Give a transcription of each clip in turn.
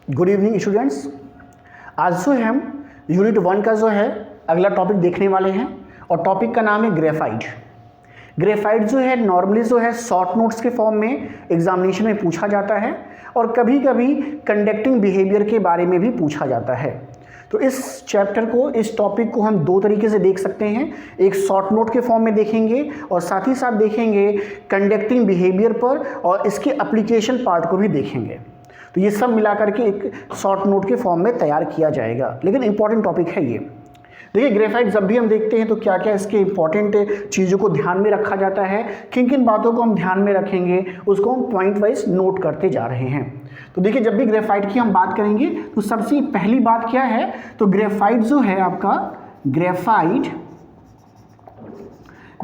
Good evening students. आज जो है हम यूनिट 1 का जो है अगला टॉपिक देखने वाले हैं और टॉपिक का नाम है ग्रेफाइट। ग्रेफाइट जो है नॉर्मली जो है शॉर्ट नोट्स के फॉर्म में एग्जामिनेशन में पूछा जाता है और कभी कभी कंडक्टिंग बिहेवियर के बारे में भी पूछा जाता है। तो इस चैप्टर को, इस टॉपिक को हम दो तरीके से देख सकते हैं। एक शॉर्ट नोट के फॉर्म में देखेंगे और साथ ही साथ देखेंगे कंडक्टिंग बिहेवियर पर और इसके एप्लीकेशन पार्ट को भी देखेंगे। तो ये सब मिलाकर के एक शॉर्ट नोट के फॉर्म में तैयार किया जाएगा, लेकिन इंपॉर्टेंट टॉपिक है ये। देखिए, ग्रेफाइट जब भी हम देखते हैं तो क्या क्या इसके इंपॉर्टेंट चीज़ों को ध्यान में रखा जाता है, किन किन बातों को हम ध्यान में रखेंगे, उसको हम पॉइंट वाइज नोट करते जा रहे हैं। तो देखिए, जब भी ग्रेफाइट की हम बात करेंगे तो सबसे पहली बात क्या है, तो ग्रेफाइट जो है आपका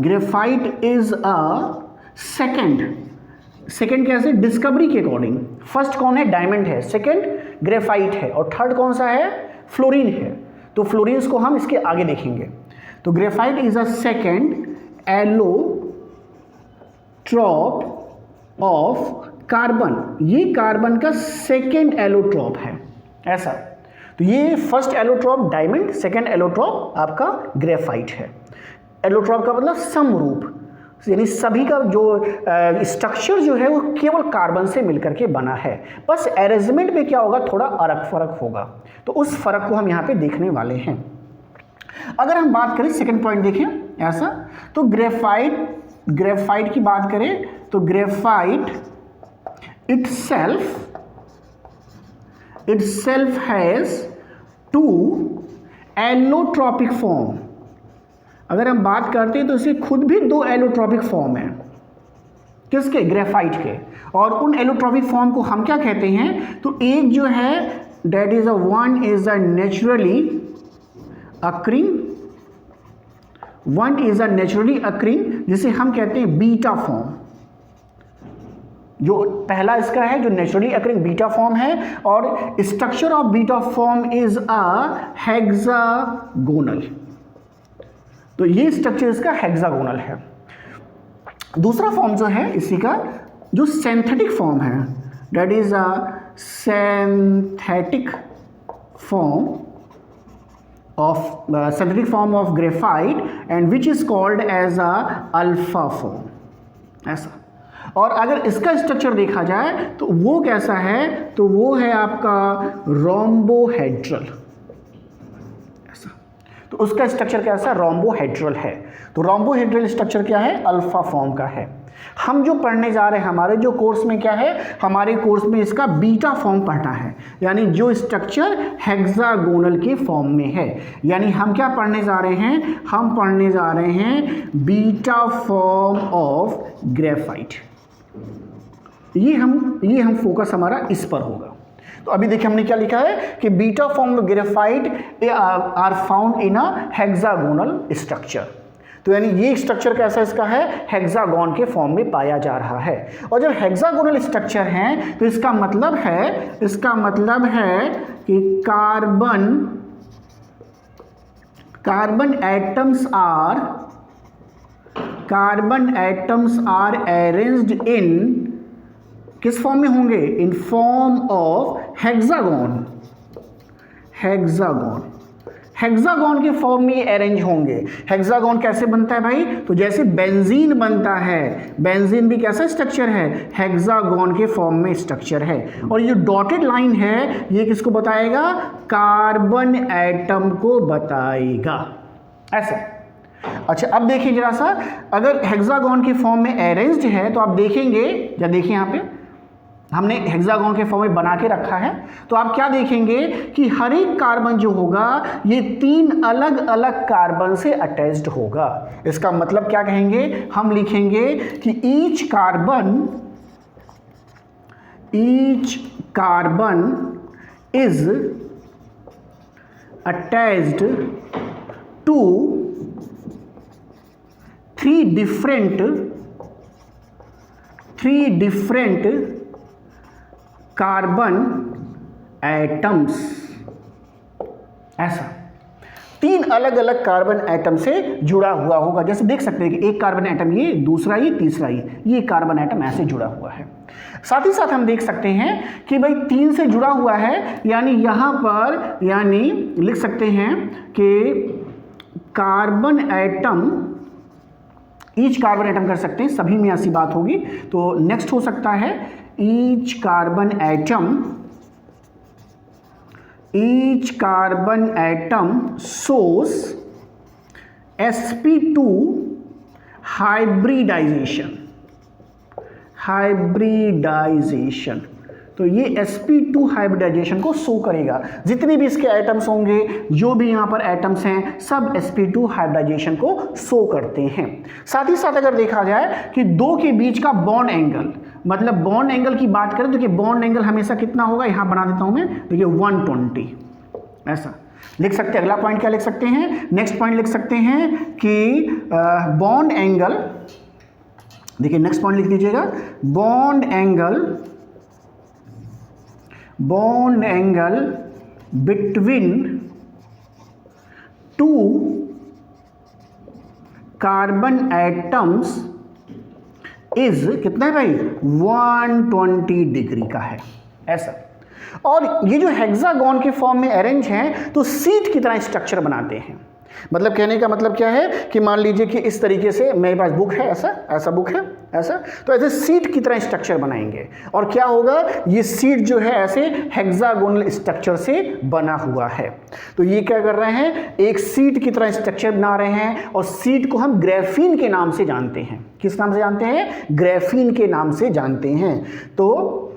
ग्रेफाइट इज अ सेकेंड कैसे, डिस्कवरी के अकॉर्डिंग। फर्स्ट कौन है, डायमंड है, सेकेंड ग्रेफाइट है और थर्ड कौन सा है, फ्लोरीन है। तो फ्लोरीन्स को हम इसके आगे देखेंगे। तो graphite is a second allotrope of carbon. ये कार्बन का सेकेंड एलोट्रॉप है, ऐसा। तो ये first allotrope diamond, second allotrope आपका ग्रेफाइट है। एलोट्रॉप का मतलब समरूप, यानी सभी का जो स्ट्रक्चर जो है वो केवल कार्बन से मिलकर के बना है, बस अरेंजमेंट में क्या होगा, थोड़ा अलग फर्क होगा। तो उस फर्क को हम यहाँ पे देखने वाले हैं। अगर हम बात करें, सेकंड पॉइंट देखें ऐसा, तो ग्रेफाइट की बात करें तो graphite itself has two allotropic form। अगर हम बात करते हैं तो इसके खुद भी दो एलोट्रॉपिक फॉर्म है, किसके, ग्रेफाइट के। और उन एलोट्रॉपिक फॉर्म को हम क्या कहते हैं, तो एक जो है that is one is a naturally occurring, जिसे हम कहते हैं बीटा फॉर्म। जो पहला इसका है जो नेचुरली अक्रिंग बीटा फॉर्म है, और structure of beta form is a hexagonal. तो ये स्ट्रक्चर इसका हेक्सागोनल है। दूसरा फॉर्म जो है इसी का, जो सिंथेटिक फॉर्म है, that is a synthetic form of graphite and which is called as a alpha form, ऐसा। और अगर इसका स्ट्रक्चर देखा जाए तो वो कैसा है, तो वो है आपका रोम्बोहेड्रल, ऐसा। तो उसका स्ट्रक्चर कैसा, रोम्बोहेड्रल है। तो रोम्बोहेड्रल स्ट्रक्चर क्या है, अल्फा फॉर्म का है। हम जो पढ़ने जा रहे हैं, हमारे जो कोर्स में क्या है, हमारे कोर्स में इसका बीटा फॉर्म पढ़ना है, यानी जो स्ट्रक्चर हेक्सागोनल के फॉर्म में है। यानी हम क्या पढ़ने जा रहे हैं, हम पढ़ने जा रहे हैं बीटा फॉर्म ऑफ ग्रेफाइट। ये हम फोकस हमारा इस पर होगा। तो अभी देखिए हमने क्या लिखा है कि beta form of graphite are found in a hexagonal structure. तो यानी ये स्ट्रक्चर कैसा इसका है, हेक्सागोन के फॉर्म में पाया जा रहा है। और जब हेक्सागोनल स्ट्रक्चर है तो इसका मतलब है कि carbon atoms are arranged in, किस फॉर्म में होंगे, इन फॉर्म ऑफ हेक्सागोन के फॉर्म में अरेंज होंगे। हेक्सागोन कैसे बनता है भाई, तो जैसे बेंजीन बनता है, बेंजीन भी कैसा स्ट्रक्चर है, हेक्सागोन के फॉर्म में स्ट्रक्चर है। और ये डॉटेड लाइन है, ये किसको बताएगा, कार्बन एटम को बताएगा, ऐसा। अच्छा, अब देखिए जरा सा, अगर हेक्सागोन के फॉर्म में अरेंज्ड है तो आप देखेंगे, या देखिए यहाँ पे हमने हेक्सागोन के फॉर्म में बना के रखा है, तो आप क्या देखेंगे कि हर एक कार्बन जो होगा ये 3 अलग अलग कार्बन से अटैच्ड होगा। इसका मतलब क्या कहेंगे, हम लिखेंगे कि each carbon is attached to 3 different carbon atoms, ऐसा। 3 अलग अलग कार्बन एटम से जुड़ा हुआ होगा। जैसे देख सकते हैं कि एक कार्बन एटम ये, दूसरा ये, तीसरा ये कार्बन एटम ऐसे जुड़ा हुआ है। साथ ही साथ हम देख सकते हैं कि भाई 3 से जुड़ा हुआ है, यानी यहां पर यानी लिख सकते हैं कि carbon atom, each carbon atom कर सकते हैं, सभी में ऐसी बात होगी। तो नेक्स्ट हो सकता है ईच कार्बन एटम सोस sp2 हाइब्रिडाइजेशन। तो ये sp2 हाइब्रिडाइजेशन को शो करेगा। जितने भी इसके एटम्स होंगे, जो भी यहाँ पर एटम्स हैं, सब sp2 हाइब्रिडाइजेशन को शो करते हैं। साथ ही साथ अगर देखा जाए कि दो के बीच का बॉन्ड एंगल, मतलब बॉन्ड एंगल की बात करें तो कि बॉन्ड एंगल हमेशा कितना होगा, यहाँ बना देता हूँ मैं, देखिए 120 ऐसा लिख सकते हैं। अगला पॉइंट क्या लिख सकते हैं, नेक्स्ट पॉइंट लिख सकते हैं कि बॉन्ड एंगल, देखिए नेक्स्ट पॉइंट लिख लीजिएगा, bond angle between 2 carbon atoms is कितना है भाई, 120 डिग्री का है ऐसा। और ये जो हेक्सागोन के फॉर्म में अरेंज हैं तो सीट की तरह स्ट्रक्चर बनाते हैं। मतलब कहने का मतलब क्या है कि मान लीजिए कि इस तरीके से मेरे पास बुक है, ऐसा बुक है ऐसा, तो ऐसे सीट की तरह स्ट्रक्चर बनाएंगे। और क्या होगा, ये सीट जो है ऐसे हेक्सागोनल स्ट्रक्चर से बना हुआ है। तो ये क्या कर रहे हैं, एक सीट की तरह स्ट्रक्चर बना रहे हैं। और सीट को हम ग्रेफीन के नाम से जानते हैं। किस नाम से जानते हैं, ग्रेफीन के नाम से जानते हैं। तो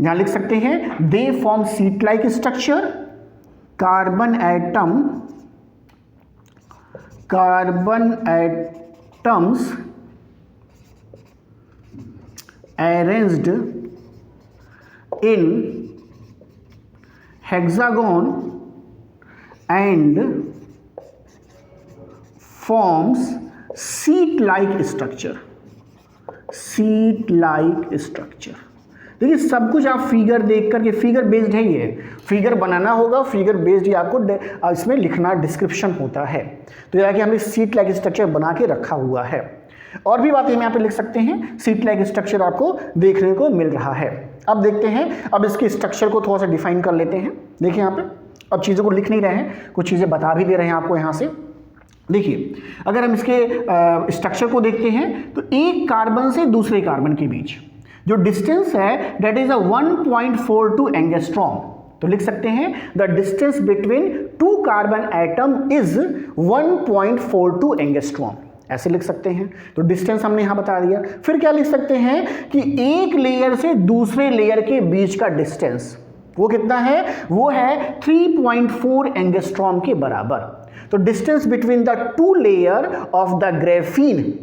यहां लिख सकते हैं they form seat like structure, carbon atoms arranged in hexagon and forms seat-like structure। देखिए सब कुछ आप फिगर देख करके, फिगर बेस्ड है ये, फिगर बनाना होगा, फिगर बेस्ड ही आपको इसमें लिखना डिस्क्रिप्शन होता है। तो यह कि हमने सीट लाइक स्ट्रक्चर बना के रखा हुआ है। और भी बातें हम यहाँ पे लिख सकते हैं, सीट लाइक स्ट्रक्चर आपको देखने को मिल रहा है। अब देखते हैं, अब इसके स्ट्रक्चर को थोड़ा सा डिफाइन कर लेते हैं। देखिए यहाँ पे अब चीज़ों को लिख नहीं रहे हैं, कुछ चीज़ें बता भी दे रहे हैं आपको यहाँ से। देखिए अगर हम इसके स्ट्रक्चर को देखते हैं तो एक कार्बन से दूसरे कार्बन के बीच जो डिस्टेंस है दैट इज 1.42 एंगस्ट्रॉम। तो लिख सकते हैं the distance between 2 carbon atom is 1.42 angstrom, ऐसे लिख सकते हैं। तो डिस्टेंस हमने यहां बता दिया। फिर क्या लिख सकते हैं कि एक लेयर से दूसरे लेयर के बीच का डिस्टेंस वो कितना है, वो है 3.4 एंगस्ट्रॉम के बराबर। तो distance between the 2 layer of the graphene,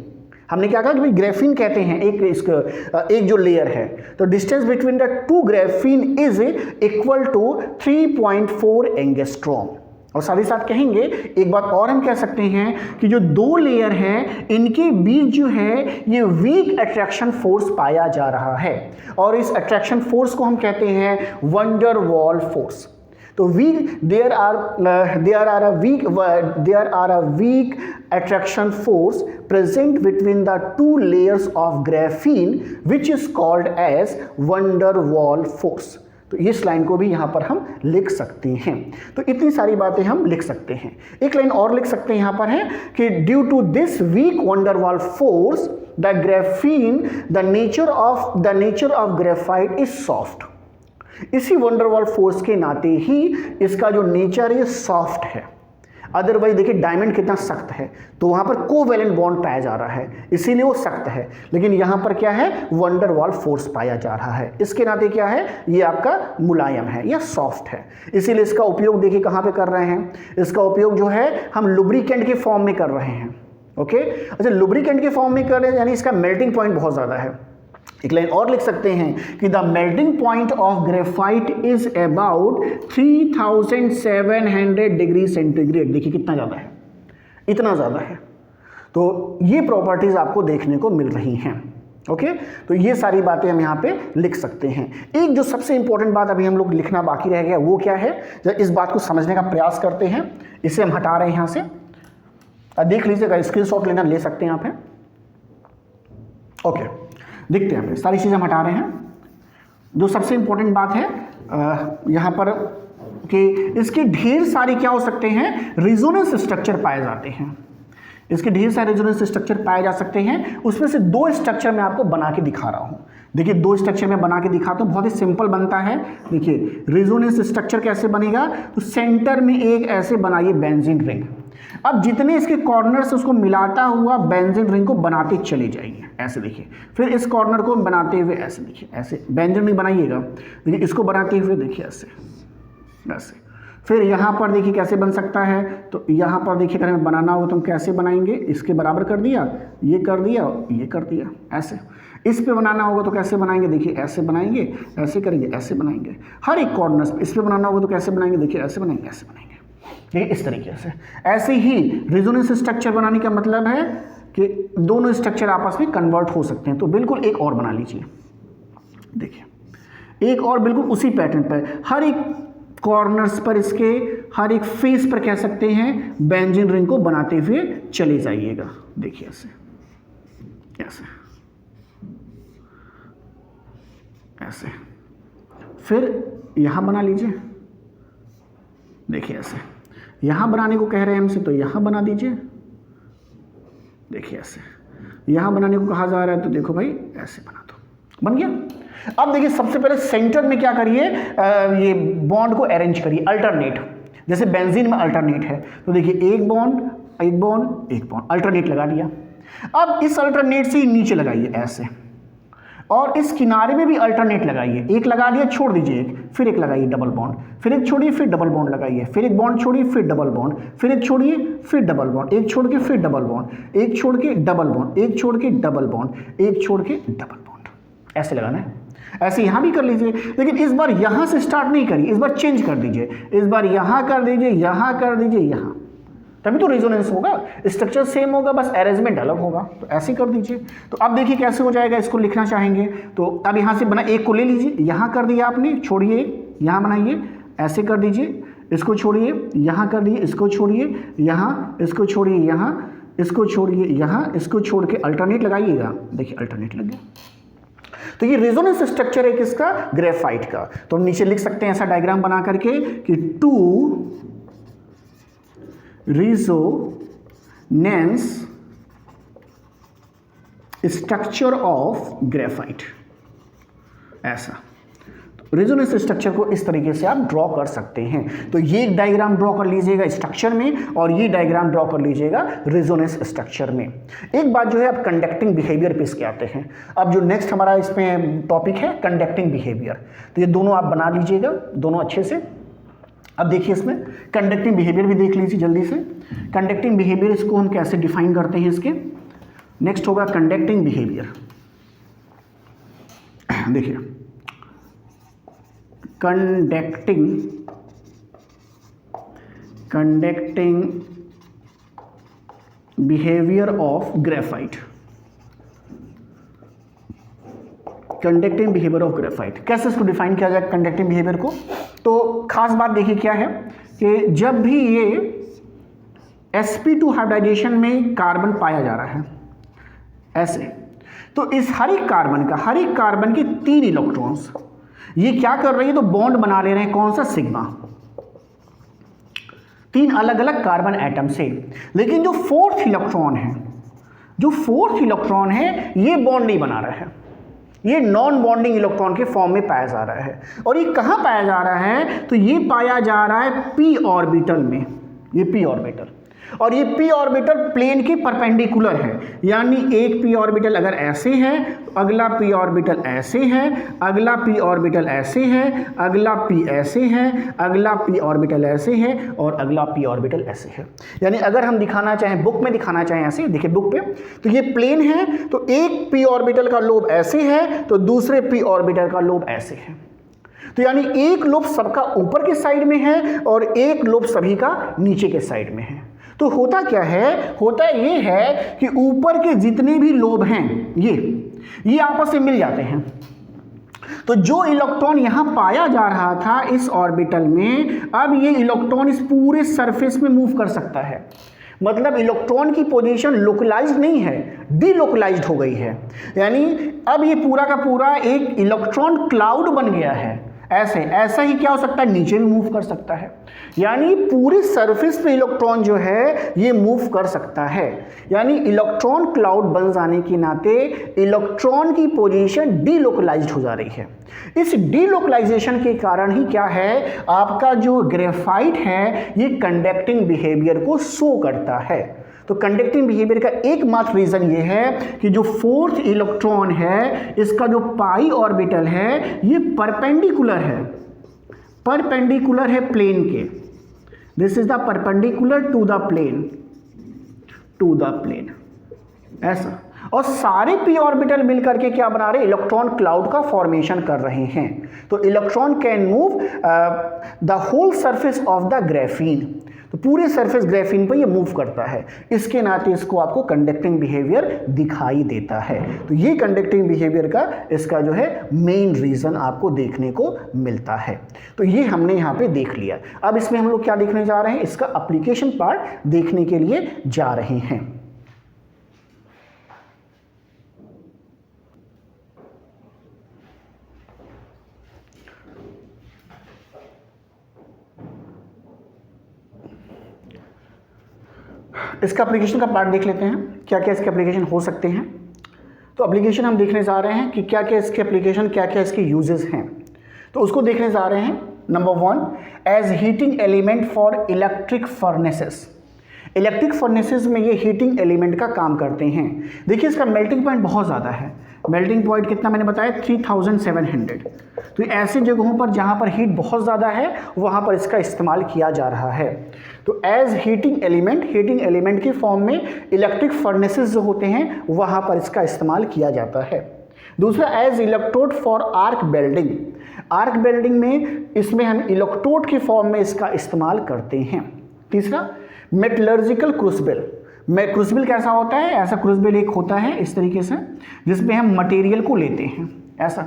हमने क्या कहा कि भाई ग्रेफीन कहते हैं एक जो लेयर है, तो distance between the 2 graphene is equal to 3.4 angstrom. और साथ ही साथ कहेंगे एक बात और हम कह सकते हैं कि जो 2 लेयर हैं इनके बीच जो है ये वीक अट्रैक्शन फोर्स पाया जा रहा है। और इस अट्रैक्शन फोर्स को हम कहते हैं वंडर वॉल फोर्स। तो there are a weak attraction force present between the 2 layers of graphene which is called as van der Waal force। तो इस लाइन को भी यहाँ पर हम लिख सकते हैं। तो इतनी सारी बातें हम लिख सकते हैं। एक लाइन और लिख सकते हैं यहाँ पर है कि due to this weak van der Waal force the graphene the nature of graphite is soft। इसी van der Waal फोर्स के नाते ही इसका जो नेचर है सॉफ्ट है। अदरवाइज देखिए डायमंड कितना सख्त है, तो वहां पर कोवैलेंट बॉन्ड पाया जा रहा है इसीलिए वो सख्त है। लेकिन यहां पर क्या है, van der Waal फोर्स पाया जा रहा है, इसके नाते क्या है, ये आपका मुलायम है या सॉफ्ट है। इसीलिए इसका उपयोग देखिए कहां पे कर रहे हैं, इसका उपयोग जो है हम लुब्रिकेंट के फॉर्म में कर रहे हैं। ओके, अच्छा लुब्रिकेंट के फॉर्म में कर रहे हैं यानी इसका मेल्टिंग पॉइंट बहुत ज्यादा है। एक लाइन और लिख सकते हैं कि the melting point of graphite is about 3700 degree centigrade. देखिए कितना ज़्यादा है, इतना ज़्यादा है। तो ये प्रॉपर्टीज आपको देखने को मिल रही हैं। ओके तो ये सारी बातें हम यहाँ पे लिख सकते हैं। एक जो सबसे इंपॉर्टेंट बात अभी हम लोग लिखना बाकी रह गया वो क्या है, जब इस बात को समझने का प्रयास करते हैं, इसे हम हटा रहे हैं यहाँ से, देख लीजिएगा, स्क्रीनशॉट लेना ले सकते हैं यहाँ पे। ओके देखते हैं, सारी चीज़ें हम हटा रहे हैं। जो सबसे इंपॉर्टेंट बात है यहाँ पर कि इसके ढेर सारे क्या हो सकते हैं, रेजोनेंस स्ट्रक्चर पाए जाते हैं। इसके ढेर सारे रेजोनेंस स्ट्रक्चर पाए जा सकते हैं। उसमें से दो स्ट्रक्चर मैं आपको बना के दिखा रहा हूँ। देखिए दो स्ट्रक्चर मैं बना के दिखाता हूँ, बहुत ही सिंपल बनता है। देखिए रेजोनेंस स्ट्रक्चर कैसे बनेगा, तो सेंटर में एक ऐसे बनाइए बेंजीन रिंग। अब जितने इसके कॉर्नर से उसको मिलाता हुआ बेंजीन रिंग को बनाते चले जाइए, ऐसे देखिए। फिर इस कॉर्नर को बनाते हुए ऐसे देखिए, ऐसे बेंजीन रिंग बनाइएगा। देखिए इसको बनाते हुए देखिए ऐसे ऐसे। फिर यहाँ पर देखिए कैसे बन सकता है, तो यहाँ पर देखिए अगर हमें बनाना होगा तो हम कैसे बनाएंगे, इसके बराबर कर दिया, ये कर दिया, ये कर दिया, ऐसे। इस पे बनाना होगा तो कैसे बनाएंगे, देखिए ऐसे बनाएंगे, ऐसे करेंगे, ऐसे बनाएंगे। हर एक कॉर्नर इस पे बनाना होगा तो कैसे बनाएंगे, देखिए ऐसे बनाएंगे, ऐसे बनाएंगे, ठीक इस तरीके से। ऐसे ही रेजोनेंस स्ट्रक्चर बनाने का मतलब है कि दोनों स्ट्रक्चर आपस में कन्वर्ट हो सकते हैं। तो बिल्कुल एक और बना लीजिए, देखिए एक और बिल्कुल उसी पैटर्न पर, हर एक कॉर्नर्स पर, इसके हर एक फेस पर कह सकते हैं बेंजीन रिंग को बनाते हुए चले जाइएगा। देखिए ऐसे ऐसे ऐसे। फिर यहां बना लीजिए, देखिए ऐसे। यहां बनाने को कह रहे हैं हमसे तो यहां बना दीजिए, देखिए ऐसे। यहां बनाने को कहा जा रहा है तो देखो भाई ऐसे बना दो, बन गया। अब देखिए सबसे पहले सेंटर में क्या करिए, ये बॉन्ड को अरेंज करिए अल्टरनेट, जैसे बेंजीन में अल्टरनेट है। तो देखिए एक बॉन्ड, एक बॉन्ड, एक बॉन्ड, अल्टरनेट लगा दिया। अब इस अल्टरनेट से नीचे लगाइए ऐसे, और इस किनारे में भी अल्टरनेट लगाइए। एक लगा दिया, छोड़ दीजिए एक, फिर एक लगाइए डबल बॉन्ड, फिर एक छोड़िए, फिर डबल बॉन्ड लगाइए, फिर एक बॉन्ड छोड़िए, फिर डबल बॉन्ड, फिर एक छोड़िए, फिर डबल बॉन्ड, एक छोड़ के फिर डबल बॉन्ड, एक छोड़ के डबल बॉन्ड, एक छोड़ के डबल बॉन्ड, एक छोड़ के डबल बॉन्ड, ऐसे लगाना है। ऐसे यहां भी कर लीजिए, लेकिन इस बार यहां से स्टार्ट नहीं करिए, इस बार चेंज कर दीजिए। इस बार यहां कर दीजिए, यहां कर दीजिए, यहां, तभी तो रेजोनेंस होगा। स्ट्रक्चर सेम होगा, बस अरेंजमेंट अलग होगा। तो ऐसे कर दीजिए। तो अब देखिए कैसे हो जाएगा, इसको लिखना चाहेंगे तो अब यहां से बना, एक को ले लीजिए, यहां कर दिया आपने, छोड़िए, यहां बनाइए, ऐसे कर दीजिए, इसको छोड़िए, यहां कर दिए, इसको छोड़िए, यहां, इसको छोड़िए, यहां, इसको छोड़िए, यहां, इसको छोड़ के अल्टरनेट लगाइएगा। देखिए अल्टरनेट लग गया। तो ये रेजोनेंस स्ट्रक्चर है किसका, ग्रेफाइट का। तो हम नीचे लिख सकते हैं ऐसा डायग्राम बना करके कि two resonance structure of graphite, ऐसा। रेजोनेंस स्ट्रक्चर को इस तरीके से आप ड्रॉ कर सकते हैं। तो ये डायग्राम ड्रॉ कर लीजिएगा स्ट्रक्चर में, और ये डायग्राम ड्रॉ कर लीजिएगा रेजोनेंस स्ट्रक्चर में। एक बात जो है, आप कंडक्टिंग बिहेवियर पे इसके आते हैं। अब जो नेक्स्ट हमारा इसमें टॉपिक है कंडक्टिंग बिहेवियर, तो ये दोनों आप बना लीजिएगा, दोनों अच्छे से। अब देखिए इसमें कंडक्टिंग बिहेवियर भी देख लीजिए जल्दी से। कंडक्टिंग बिहेवियर इसको हम कैसे डिफाइन करते हैं, इसके नेक्स्ट होगा कंडक्टिंग बिहेवियर। देखिए conducting behaviour of graphite, conducting behaviour of graphite कैसे इसको डिफाइन किया जाए कंडक्टिंग बिहेवियर को। तो खास बात देखिए क्या है कि जब भी ये sp2 हाइब्रिडाइजेशन में कार्बन पाया जा रहा है ऐसे, तो इस हर एक कार्बन के 3 इलेक्ट्रॉन्स ये क्या कर रही है, तो बॉन्ड बना ले रहे हैं, कौन सा, सिग्मा, 3 अलग अलग कार्बन एटम से। लेकिन जो फोर्थ इलेक्ट्रॉन है ये बॉन्ड नहीं बना रहा है, ये नॉन बॉन्डिंग इलेक्ट्रॉन के फॉर्म में पाया जा रहा है। और ये कहां पाया जा रहा है, तो ये पाया जा रहा है p ऑर्बिटल में, ये p ऑर्बिटल, और ये p ऑर्बिटल प्लेन के परपेंडिकुलर है। यानी एक p ऑर्बिटल अगर ऐसे है तो अगला p ऑर्बिटल ऐसे है, अगला p ऑर्बिटल ऐसे है, अगला p ऐसे है, अगला p ऑर्बिटल ऐसे है, और अगला p ऑर्बिटल ऐसे है। यानी अगर हम दिखाना चाहें, बुक में दिखाना चाहें ऐसे, देखिए बुक पे, तो ये प्लेन है, तो एक p ऑर्बिटल का लोब ऐसे है, तो दूसरे p ऑर्बिटल का लोब ऐसे है। तो यानी एक लोब सबका ऊपर के साइड में है और एक लोब सभी का नीचे के साइड में है। तो होता क्या है, होता ये है कि ऊपर के जितने भी लोब हैं ये आपस में मिल जाते हैं। तो जो इलेक्ट्रॉन यहां पाया जा रहा था इस ऑर्बिटल में, अब ये इलेक्ट्रॉन इस पूरे सरफेस में मूव कर सकता है। मतलब इलेक्ट्रॉन की पोजीशन लोकलाइज्ड नहीं है, डीलोकलाइज्ड हो गई है। यानी अब ये पूरा का पूरा एक इलेक्ट्रॉन क्लाउड बन गया है। ऐसा ही क्या हो सकता है, नीचे भी मूव कर सकता है। यानी पूरी सरफेस पे इलेक्ट्रॉन जो है ये मूव कर सकता है। यानी इलेक्ट्रॉन क्लाउड बन जाने के नाते इलेक्ट्रॉन की पोजीशन डीलोकलाइज्ड हो जा रही है। इस डीलोकलाइजेशन के कारण ही क्या है, आपका जो ग्रेफाइट है ये कंडक्टिंग बिहेवियर को शो करता है। तो कंडक्टिंग बिहेवियर का एकमात्र रीजन ये है कि जो फोर्थ इलेक्ट्रॉन है इसका जो पाई ऑर्बिटल है ये परपेंडिकुलर है प्लेन के। This is the perpendicular to the plane ऐसा। और सारे पी ऑर्बिटल मिलकर के क्या बना रहे, इलेक्ट्रॉन क्लाउड का फॉर्मेशन कर रहे हैं। तो electron can move the whole surface of the graphene. तो पूरे सरफेस ग्राफीन पर ये मूव करता है, इसके नाते इसको आपको कंडक्टिंग बिहेवियर दिखाई देता है। तो ये कंडक्टिंग बिहेवियर का इसका जो है मेन रीजन आपको देखने को मिलता है। तो ये हमने यहाँ पे देख लिया। अब इसमें हम लोग क्या देखने जा रहे हैं, इसका एप्लीकेशन पार्ट देखने के लिए जा रहे हैं। इसका एप्लीकेशन का पार्ट देख लेते हैं, क्या क्या इसके एप्लीकेशन हो सकते हैं। तो एप्लीकेशन हम देखने जा रहे हैं कि क्या क्या इसके एप्लीकेशन, क्या क्या इसके यूजेस हैं। तो उसको देखने जा रहे हैं। Number 1, as heating element for electric furnaces. Electric furnaces में ये हीटिंग एलिमेंट का काम करते हैं। देखिए इसका मेल्टिंग पॉइंट बहुत ज़्यादा है। मेल्टिंग पॉइंट कितना मैंने बताया, 3700। तो ऐसी जगहों पर जहाँ पर हीट बहुत ज़्यादा है वहाँ पर इसका इस्तेमाल किया जा रहा है। तो एज हीटिंग एलिमेंट की फॉर्म में इलेक्ट्रिक फर्नेसेस जो होते हैं वहाँ पर इसका इस्तेमाल किया जाता है। दूसरा, as electrode for arc welding में इसमें हम इलेक्ट्रोड की फॉर्म में इसका इस्तेमाल करते हैं। तीसरा, मेटलर्जिकल क्रूसिबल कैसा होता है, ऐसा क्रूसिबल एक होता है इस तरीके से जिसमें हम मटेरियल को लेते हैं ऐसा।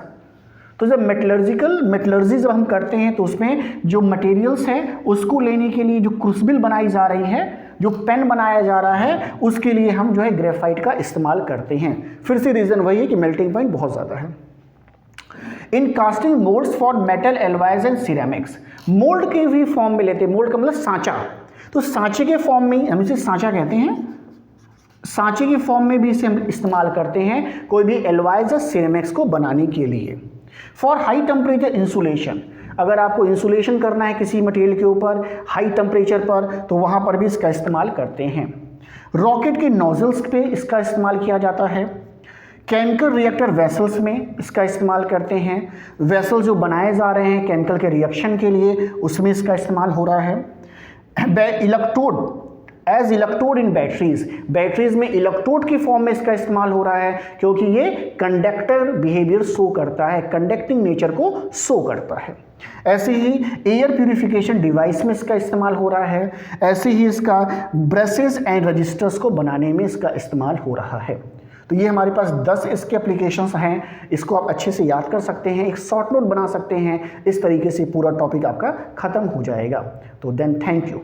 तो जब मेटलर्जी जब हम करते हैं तो उसमें जो मटेरियल्स हैं उसको लेने के लिए जो क्रूसिबल बनाई जा रही है, जो पेन बनाया जा रहा है, उसके लिए हम जो है ग्रेफाइट का इस्तेमाल करते हैं। फिर से रीज़न वही है कि मेल्टिंग पॉइंट बहुत ज़्यादा है। In casting moulds for metal alloys and ceramics, mould के भी फॉर्म में लेते हैं। मोल्ड का मतलब सांचा। तो सांचे के फॉर्म में हम इसे सांचा कहते हैं। सांचे के फॉर्म में भी इसे हम इस्तेमाल करते हैं कोई भी एलॉयज या सिरेमिक्स को बनाने के लिए। फॉर हाई टेम्परेचर इंसुलेशन, अगर आपको इंसुलेशन करना है किसी मटेरियल के ऊपर हाई टेम्परेचर पर तो वहाँ पर भी इसका इस्तेमाल करते हैं। रॉकेट के नोजल्स पे इसका इस्तेमाल किया जाता है। केमिकल रिएक्टर वेसल्स में इसका इस्तेमाल करते हैं। वेसल जो बनाए जा रहे हैं केमिकल के रिएक्शन के लिए उसमें इसका इस्तेमाल हो रहा है। एज इलेक्ट्रोड इन बैटरीज में इलेक्ट्रोड की फॉर्म में इसका इस्तेमाल हो रहा है क्योंकि ये कंडक्टर बिहेवियर शो करता है, कंडक्टिंग नेचर को शो करता है। ऐसे ही एयर प्यूरिफिकेशन डिवाइस में इसका इस्तेमाल हो रहा है। ऐसे ही इसका ब्रशेस एंड रजिस्टर्स को बनाने में इसका इस्तेमाल हो रहा है। तो ये हमारे पास 10 इसके एप्लीकेशंस हैं। इसको आप अच्छे से याद कर सकते हैं, एक शॉर्ट नोट बना सकते हैं। इस तरीके से पूरा टॉपिक आपका खत्म हो जाएगा। तो देन थैंक यू।